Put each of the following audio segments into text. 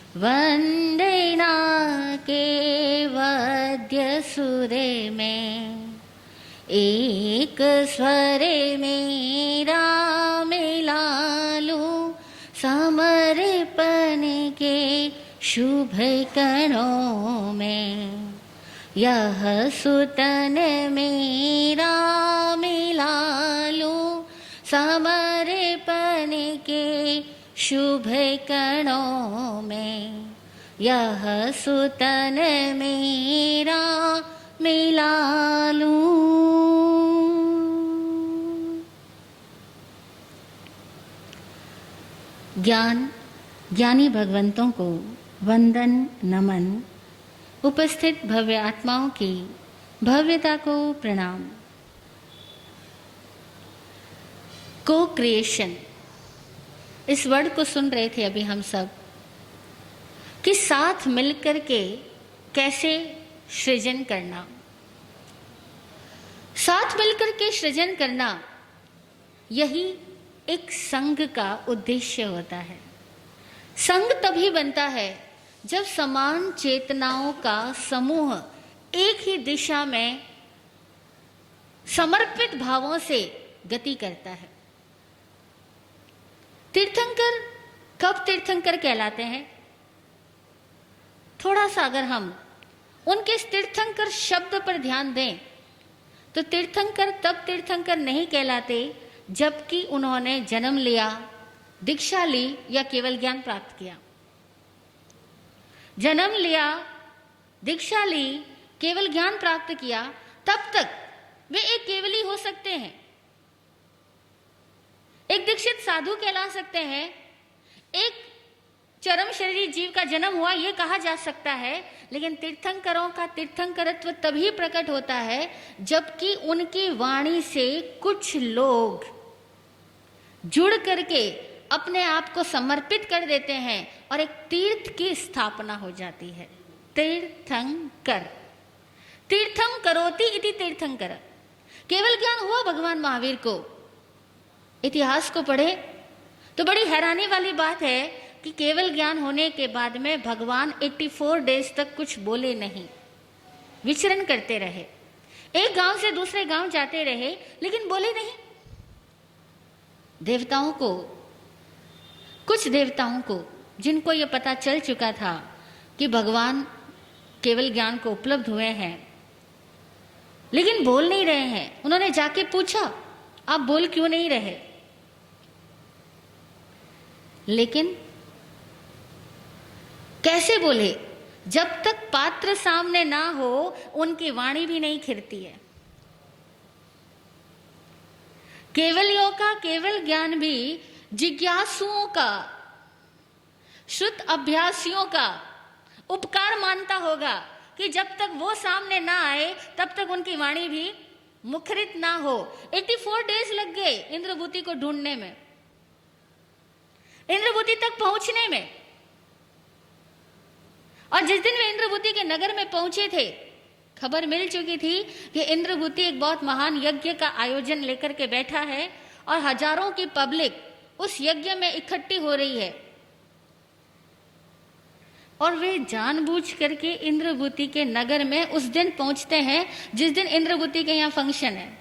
वंदना के वाद्य सुरे में, एक स्वरे मेरा मिलालू, समर्पण के शुभ कणों में। यह सुतन मेरा मिलालू, समर्पण के शुभ कणों में। यह सुतन मेरा मिला लूं। ज्ञानी भगवंतों को वंदन नमन, उपस्थित भव्य आत्माओं की भव्यता को प्रणाम। को क्रिएशन, इस वर्ड को सुन रहे थे अभी हम सब कि साथ मिलकर के कैसे सृजन करना। साथ मिलकर के सृजन करना, यही एक संघ का उद्देश्य होता है। संघ तभी बनता है जब समान चेतनाओं का समूह एक ही दिशा में समर्पित भावों से गति करता है। तीर्थंकर कब तीर्थंकर कहलाते हैं? थोड़ा सा अगर हम उनके तीर्थंकर शब्द पर ध्यान दें तो तीर्थंकर तब तीर्थंकर नहीं कहलाते जबकि उन्होंने जन्म लिया, दीक्षा ली या केवल ज्ञान प्राप्त किया। जन्म लिया, दीक्षा ली, केवल ज्ञान प्राप्त किया, तब तक वे एक केवली हो सकते हैं, एक दीक्षित साधु कहला सकते हैं, एक चरम शरीरी जीव का जन्म हुआ यह कहा जा सकता है। लेकिन तीर्थंकरों का तीर्थंकरत्व तभी प्रकट होता है जबकि उनकी वाणी से कुछ लोग जुड़ करके अपने आप को समर्पित कर देते हैं और एक तीर्थ की स्थापना हो जाती है। तीर्थंकर, तीर्थम करोति इति तीर्थंकर। केवल ज्ञान हुआ भगवान महावीर को। इतिहास को पढ़े तो बड़ी हैरानी वाली बात है कि केवल ज्ञान होने के बाद में भगवान 84 डेज तक कुछ बोले नहीं, विचरण करते रहे, एक गांव से दूसरे गांव जाते रहे, लेकिन बोले नहीं। देवताओं को, कुछ देवताओं को जिनको यह पता चल चुका था कि भगवान केवल ज्ञान को उपलब्ध हुए हैं लेकिन बोल नहीं रहे हैं, उन्होंने जाके पूछा आप बोल क्यों नहीं रहे? लेकिन कैसे बोले? जब तक पात्र सामने ना हो उनकी वाणी भी नहीं खिरती है। केवलियों का केवल ज्ञान भी जिज्ञासुओं का, श्रुत अभ्यासियों का उपकार मानता होगा कि जब तक वो सामने ना आए तब तक उनकी वाणी भी मुखरित ना हो। 84 डेज लग गए इंद्रभूति को ढूंढने में, इंद्रभूति तक पहुंचने में। और जिस दिन वे इंद्रभूति के नगर में पहुंचे थे, खबर मिल चुकी थी कि इंद्रभूति एक बहुत महान यज्ञ का आयोजन लेकर के बैठा है और हजारों की पब्लिक उस यज्ञ में इकट्ठी हो रही है। और वे जानबूझ करके इंद्रभूति के नगर में उस दिन पहुंचते हैं जिस दिन इंद्रभूति के यहाँ फंक्शन है,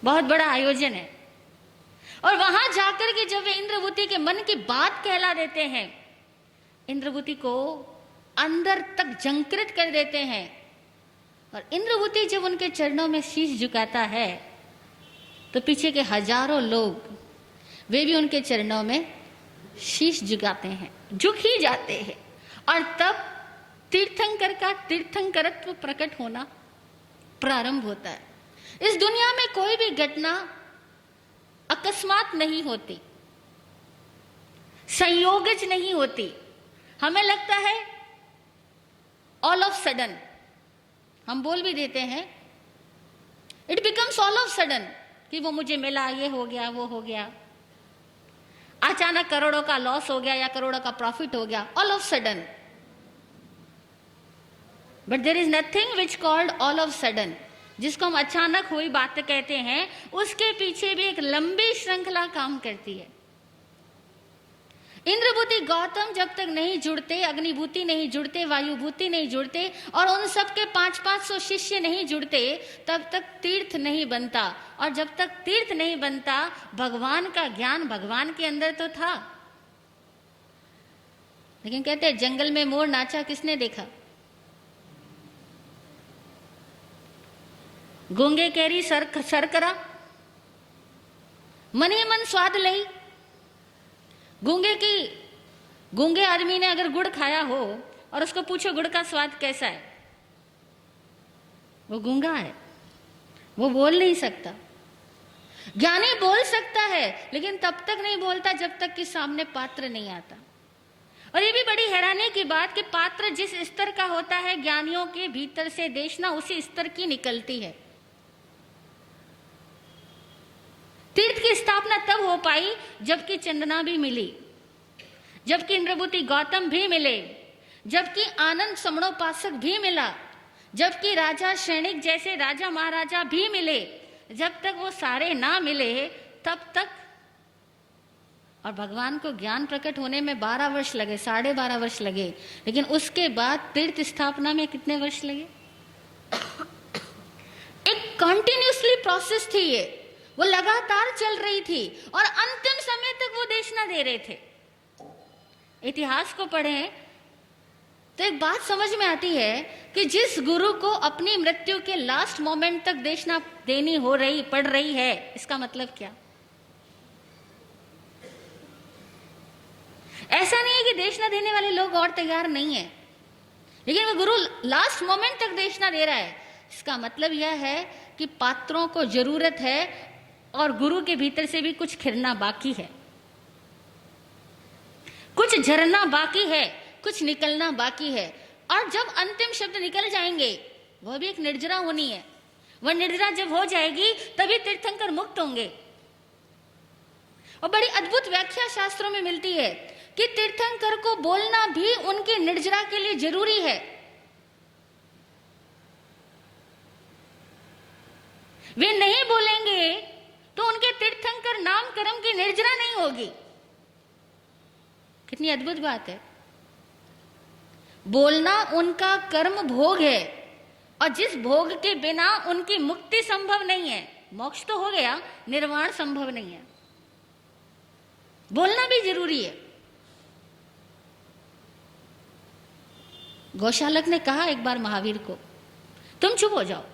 बहुत बड़ा आयोजन है। और वहां जाकर के जब वे इंद्रभूति के मन की बात कहला देते हैं, इंद्रभूति को अंदर तक जंकृत कर देते हैं, और इंद्रभूति जब उनके चरणों में शीश झुकाता है तो पीछे के हजारों लोग वे भी उनके चरणों में शीश झुकाते हैं, झुक ही जाते हैं। और तब तीर्थंकर का तीर्थंकरत्व प्रकट होना प्रारंभ होता है। इस दुनिया में कोई भी घटना अकस्मात नहीं होती, संयोगज नहीं होती। हमें लगता है ऑल ऑफ सडन, हम बोल भी देते हैं it becomes all of sudden कि वो मुझे मिला, ये हो गया, वो हो गया, अचानक करोड़ों का लॉस हो गया या करोड़ों का प्रॉफिट हो गया, all of sudden. But there is nothing which called all of sudden. जिसको हम अचानक हुई बात कहते हैं, उसके पीछे भी एक लंबी श्रृंखला काम करती है। इंद्रभूति गौतम जब तक नहीं जुड़ते, अग्निभूति नहीं जुड़ते, वायुभूति नहीं जुड़ते और उन सब के 500-500 शिष्य नहीं जुड़ते, तब तक तीर्थ नहीं बनता। और जब तक तीर्थ नहीं बनता, भगवान का ज्ञान भगवान के अंदर तो था, लेकिन कहते हैं जंगल में मोर नाचा किसने देखा? गूंगे कैरी सरकरा, मन ही मन स्वाद लई। गूंगे आदमी ने अगर गुड़ खाया हो और उसको पूछो गुड़ का स्वाद कैसा है, वो गूंगा है, वो बोल नहीं सकता। ज्ञानी बोल सकता है, लेकिन तब तक नहीं बोलता जब तक कि सामने पात्र नहीं आता। और ये भी बड़ी हैरानी की बात कि पात्र जिस स्तर का होता है, ज्ञानियों के भीतर से देशना उसी स्तर की निकलती है। तीर्थ की स्थापना तब हो पाई जबकि चंदना भी मिली, जबकि इंद्रभूति गौतम भी मिले, जबकि आनंद समणोपासक भी मिला, जबकि राजा सैनिक जैसे राजा महाराजा भी मिले। जब तक वो सारे ना मिले तब तक, और भगवान को ज्ञान प्रकट होने में 12 वर्ष लगे, 12.5 वर्ष लगे, लेकिन उसके बाद तीर्थ स्थापना में कितने वर्ष लगे? एक कंटिन्यूसली प्रोसेस थी ये, वो लगातार चल रही थी और अंतिम समय तक वो देशना दे रहे थे। इतिहास को पढ़ें तो एक बात समझ में आती है कि जिस गुरु को अपनी मृत्यु के लास्ट मोमेंट तक देशना देनी पड़ रही है, इसका मतलब क्या? ऐसा नहीं है कि देशना देने वाले लोग और तैयार नहीं है, लेकिन वो गुरु लास्ट मोमेंट तक देशना दे रहा है। इसका मतलब यह है कि पात्रों को जरूरत है और गुरु के भीतर से भी कुछ खिरना बाकी है, कुछ झरना बाकी है, कुछ निकलना बाकी है। और जब अंतिम शब्द निकल जाएंगे, वह भी एक निर्जरा होनी है। वह निर्जरा जब हो जाएगी तभी तीर्थंकर मुक्त होंगे। और बड़ी अद्भुत व्याख्या शास्त्रों में मिलती है कि तीर्थंकर को बोलना भी उनकी निर्जरा के लिए जरूरी है। वे नहीं बोलेंगे तो उनके तीर्थंकर नाम कर्म की निर्जरा नहीं होगी। कितनी अद्भुत बात है। बोलना उनका कर्म भोग है और जिस भोग के बिना उनकी मुक्ति संभव नहीं है। मोक्ष तो हो गया, निर्वाण संभव नहीं है। बोलना भी जरूरी है। गौशालक ने कहा एक बार महावीर को, तुम चुप हो जाओ,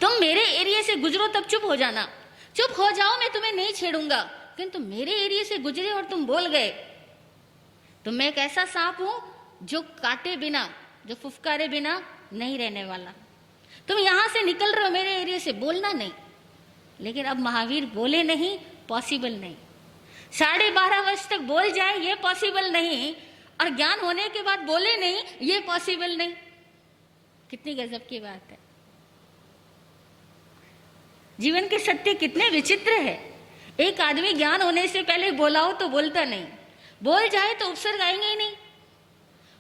तुम मेरे एरिया से गुजरो तब चुप हो जाना, चुप हो जाओ, मैं तुम्हें नहीं छेड़ूंगा। लेकिन तुम मेरे एरिया से गुजरे और तुम बोल गए, तो मैं एक ऐसा सांप हूं जो काटे बिना, जो फुफकारे बिना नहीं रहने वाला। तुम यहां से निकल रहे हो मेरे एरिया से, बोलना नहीं। लेकिन अब महावीर बोले नहीं, पॉसिबल नहीं। 12.5 वर्ष तक बोल जाए ये पॉसिबल नहीं, और ज्ञान होने के बाद बोले नहीं ये पॉसिबल नहीं। कितनी गजब की बात है। जीवन के सत्य कितने विचित्र है। एक आदमी ज्ञान होने से पहले बोला हो तो बोलता नहीं, बोल जाए तो उपसर्ग आएंगे ही नहीं,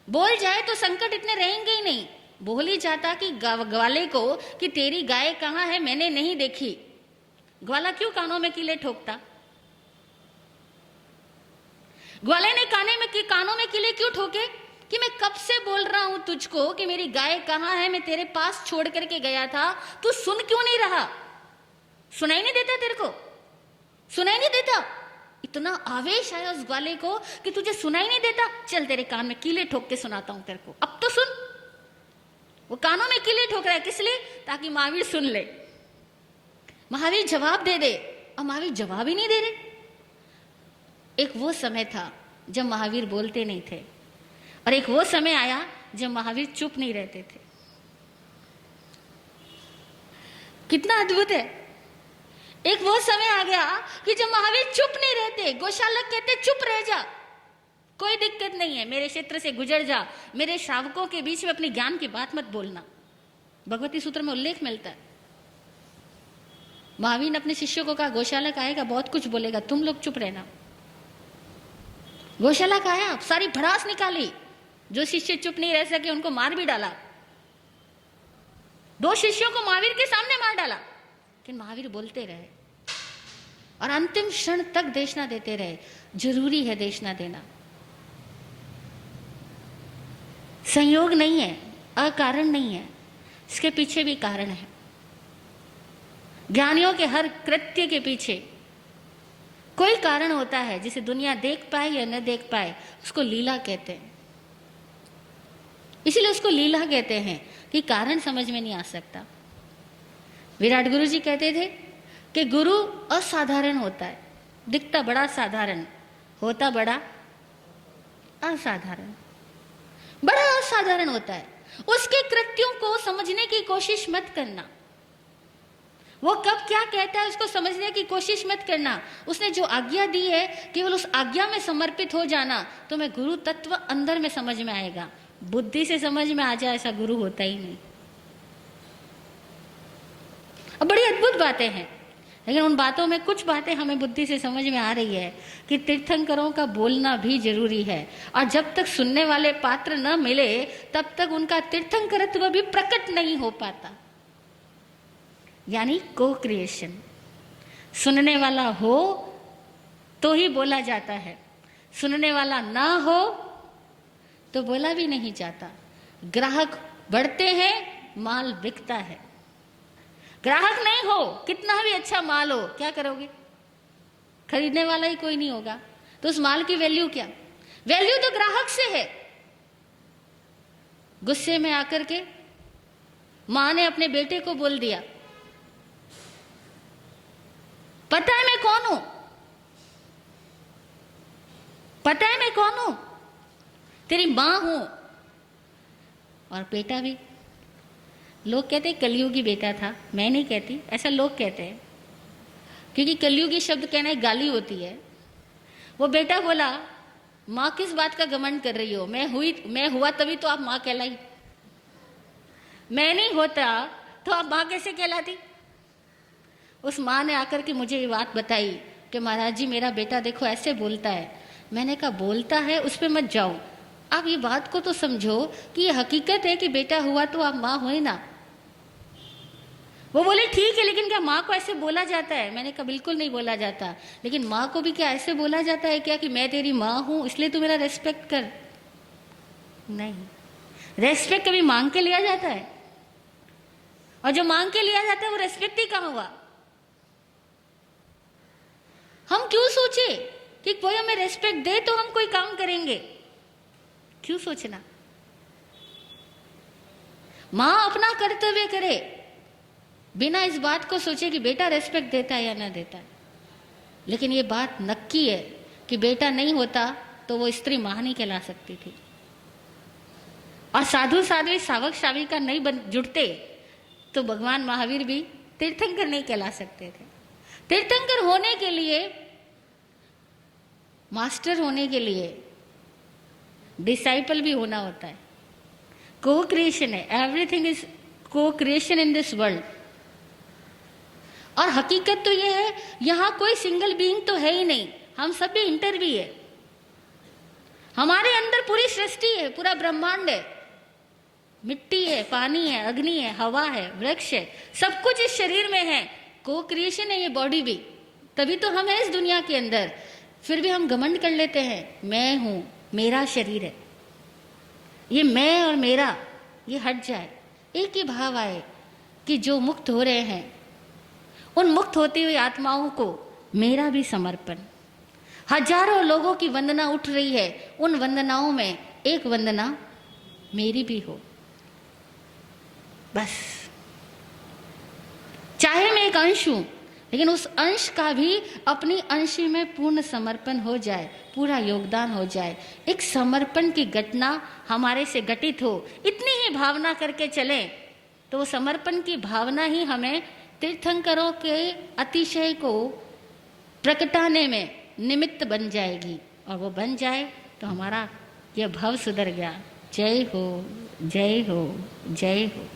बोल जाए तो संकट इतने रहेंगे ही नहीं। बोल ही जाता कि ग्वाले को कि तेरी गाय कहाँ है मैंने नहीं देखी। ग्वाला क्यों कानों में कीले ठोकता? ग्वाले ने कानों में कीले क्यों ठोके? कि मैं कब से बोल रहा हूं तुझको कि मेरी गाय कहाँ है, मैं तेरे पास छोड़ करके गया था, तू सुन क्यों नहीं रहा? सुनाई नहीं देता तेरे को? सुनाई नहीं देता? इतना आवेश आया उस ग्वाले को कि तुझे सुनाई नहीं देता, चल तेरे कान में कीले ठोक के सुनाता हूं तेरे को, अब तो सुन। वो कानों में कीले ठोक रहा है, किस लिए? ताकि महावीर सुन ले, महावीर जवाब दे दे। और महावीर जवाब ही नहीं दे रहे। एक वो समय था जब महावीर बोलते नहीं थे, और एक वो समय आया जब महावीर चुप नहीं रहते थे। कितना अद्भुत है। एक वो समय आ गया कि जब महावीर चुप नहीं रहते। गौशालक कहते चुप रह जा, कोई दिक्कत नहीं है, मेरे क्षेत्र से गुजर जा, मेरे श्रावकों के बीच में अपने ज्ञान की बात मत बोलना। भगवती सूत्र में उल्लेख मिलता है। महावीर ने अपने शिष्यों को कहा गौशालक आएगा बहुत कुछ बोलेगा, तुम लोग चुप रहना। गौशालक आया, सारी भड़ास निकाली। जो शिष्य चुप नहीं रह सके उनको मार भी डाला। 2 शिष्यों को महावीर के सामने मार डाला, लेकिन महावीर बोलते रहे। और अंतिम क्षण तक देशना देते रहे। जरूरी है देशना देना, संयोग नहीं है, अकारण नहीं है, इसके पीछे भी कारण है। ज्ञानियों के हर कृत्य के पीछे कोई कारण होता है, जिसे दुनिया देख पाए या न देख पाए, उसको लीला कहते हैं। इसीलिए उसको लीला कहते हैं कि कारण समझ में नहीं आ सकता। विराट गुरु जी कहते थे कि गुरु असाधारण होता है, दिखता बड़ा साधारण, होता बड़ा असाधारण, बड़ा असाधारण होता है। उसके कृत्यों को समझने की कोशिश मत करना, वो कब क्या कहता है उसको समझने की कोशिश मत करना। उसने जो आज्ञा दी है केवल उस आज्ञा में समर्पित हो जाना, तो मैं गुरु तत्व अंदर में समझ में आएगा। बुद्धि से समझ में आ जाए ऐसा गुरु होता ही नहीं। अब बड़ी अद्भुत बातें हैं, लेकिन उन बातों में कुछ बातें हमें बुद्धि से समझ में आ रही है कि तीर्थंकरों का बोलना भी जरूरी है, और जब तक सुनने वाले पात्र न मिले तब तक उनका तीर्थंकरत्व भी प्रकट नहीं हो पाता। यानी को क्रिएशन, सुनने वाला हो तो ही बोला जाता है, सुनने वाला ना हो तो बोला भी नहीं जाता। ग्राहक बढ़ते हैं, माल बिकता है। ग्राहक नहीं हो, कितना भी अच्छा माल हो, क्या करोगे? खरीदने वाला ही कोई नहीं होगा, तो उस माल की वैल्यू क्या? वैल्यू तो ग्राहक से है। गुस्से में आकर के मां ने अपने बेटे को बोल दिया, पता है मैं कौन हूं, पता है मैं कौन हूं, तेरी मां हूं। और बेटा भी, लोग कहते हैं कलयुगी बेटा था, मैं नहीं कहती, ऐसा लोग कहते हैं, क्योंकि कलयुगी शब्द कहना एक गाली होती है। वो बेटा बोला, मां किस बात का घमंड कर रही हो, मैं हुआ तभी तो आप मां कहलाई, मैं नहीं होता तो आप मां कैसे कहलाती? उस मां ने आकर के मुझे ये बात बताई कि महाराज जी मेरा बेटा देखो ऐसे बोलता है। मैंने कहा बोलता है उस पर मत जाओ, आप ये बात को तो समझो कि ये हकीकत है कि बेटा हुआ तो आप मां हुए ना। वो बोले ठीक है, लेकिन क्या माँ को ऐसे बोला जाता है? मैंने कहा बिल्कुल नहीं बोला जाता, लेकिन माँ को भी क्या ऐसे बोला जाता है क्या कि मैं तेरी माँ हूं इसलिए तू मेरा रेस्पेक्ट कर? नहीं, रेस्पेक्ट कभी मांग के लिया जाता है? और जो मांग के लिया जाता है वो रेस्पेक्ट ही कहाँ हुआ? हम क्यों सोचे कि कोई हमें रेस्पेक्ट दे तो हम कोई काम करेंगे? क्यों सोचना? मां अपना कर्तव्य करे बिना इस बात को सोचे कि बेटा रेस्पेक्ट देता है या ना देता है। लेकिन ये बात नक्की है कि बेटा नहीं होता तो वो स्त्री मां नहीं कहला सकती थी, और साधु साध्वी सावक साविका नहीं जुड़ते तो भगवान महावीर भी तीर्थंकर नहीं कहला सकते थे। तीर्थंकर होने के लिए, मास्टर होने के लिए डिसाइपल भी होना होता है। को क्रिएशन है, एवरीथिंग इज को क्रिएशन इन दिस वर्ल्ड। और हकीकत तो यह है यहां कोई सिंगल बीइंग तो है ही नहीं, हम सब भी इंटर भी है। हमारे अंदर पूरी सृष्टि है, पूरा ब्रह्मांड है, मिट्टी है, पानी है, अग्नि है, हवा है, वृक्ष है, सब कुछ इस शरीर में है। को क्रिएशन है ये बॉडी भी, तभी तो हम है इस दुनिया के अंदर। फिर भी हम घमंड कर लेते हैं, मैं हूं, मेरा शरीर है। ये मैं और मेरा ये हट जाए, एक ही भाव आए कि जो मुक्त हो रहे हैं उन मुक्त होती हुई आत्माओं को मेरा भी समर्पण। हजारों लोगों की वंदना उठ रही है, उन वंदनाओं में एक वंदना मेरी भी हो। बस, चाहे मैं एक अंश हूं, लेकिन उस अंश का भी अपनी अंशी में पूर्ण समर्पण हो जाए, पूरा योगदान हो जाए, एक समर्पण की घटना हमारे से घटित हो, इतनी ही भावना करके चले तो वो समर्पण की भावना ही हमें तीर्थंकरों के अतिशय को प्रकटाने में निमित्त बन जाएगी। और वो बन जाए तो हमारा यह भव सुधर गया। जय हो, जय हो, जय हो।